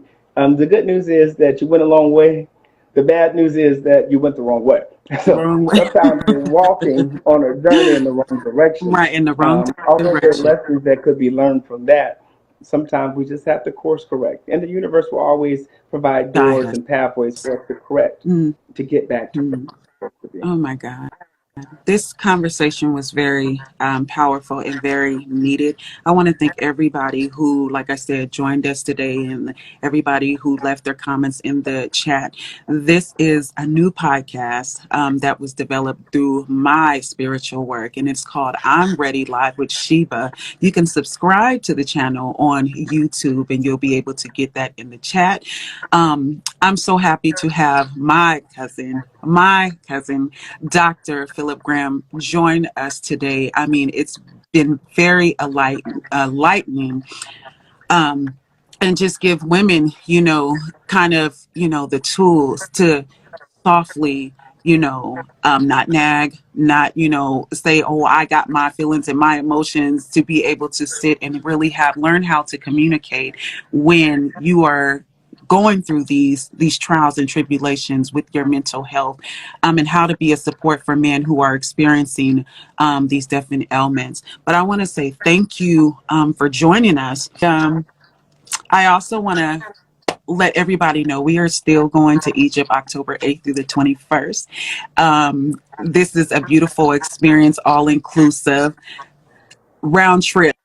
you went a long way. The bad news is that you went the wrong way. So sometimes you're walking on a journey in the wrong direction. Right, in the wrong Although there are direction. lessons that could be learned from that, sometimes we just have to course correct. And the universe will always provide doors and pathways for us to correct to get back to where we're supposed to be. Oh my God. This conversation was very powerful and very needed. I want to thank everybody who, like I said, joined us today, and everybody who left their comments in the chat. This is a new podcast that was developed through my spiritual work, and it's called I'm Ready Live with Sheeba. You can subscribe to the channel on YouTube, and you'll be able to get that in the chat. I'm so happy to have my cousin, Dr. Phillip Graham, join us today. I mean, it's been very enlightening, and just give women, kind of, the tools to softly, not nag, not, say, oh, I got my feelings and my emotions, to be able to sit and really learn how to communicate when you are going through these trials and tribulations with your mental health, and how to be a support for men who are experiencing these different ailments. But I want to say thank you for joining us. I also want to let everybody know we are still going to Egypt October 8th through the 21st. This is a beautiful experience, all inclusive, round trip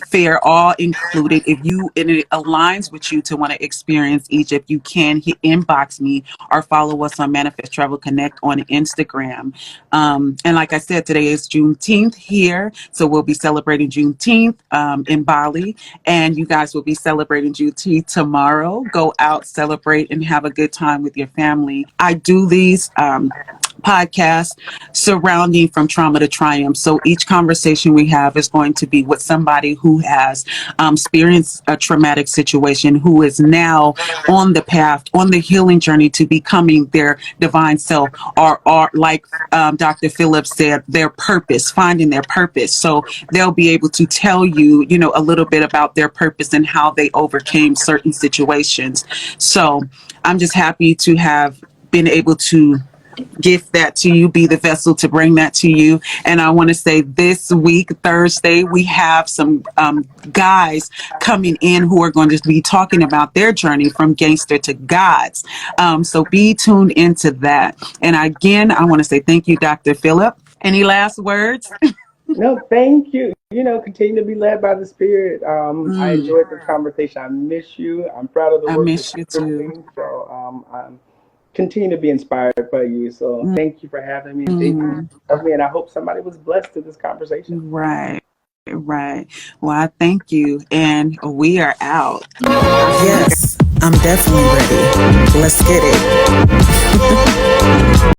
fare all included. If you and it aligns with you to want to experience Egypt, you can inbox me or follow us on Manifest Travel Connect on Instagram. And like I said, today is Juneteenth here, so we'll be celebrating Juneteenth in Bali, and you guys will be celebrating Juneteenth tomorrow. Go out, celebrate, and have a good time with your family. I do these podcasts surrounding from trauma to triumph. So each conversation we have is going to be with somebody who has experienced a traumatic situation, who is now on the path, on the healing journey to becoming their divine self, or like Dr. Phillip said, their purpose, finding their purpose. So they'll be able to tell you, you know, a little bit about their purpose and how they overcame certain situations. So I'm just happy to have been able to gift that to you, be the vessel to bring that to you. And I want to say this week, Thursday, we have some guys coming in who are going to be talking about their journey from gangster to gods. So be tuned into that. And again, I want to say thank you, Dr. Phillip. Any last words? No, thank you. You know, continue to be led by the Spirit. I enjoyed the conversation. I miss you. I'm proud of the I work miss that you you're too. doing. So I'm continue to be inspired by you. So thank you for having me, and thank you for me. And I hope somebody was blessed through this conversation. Right. Right. Well, I thank you. And we are out. Yes, I'm definitely ready. Let's get it.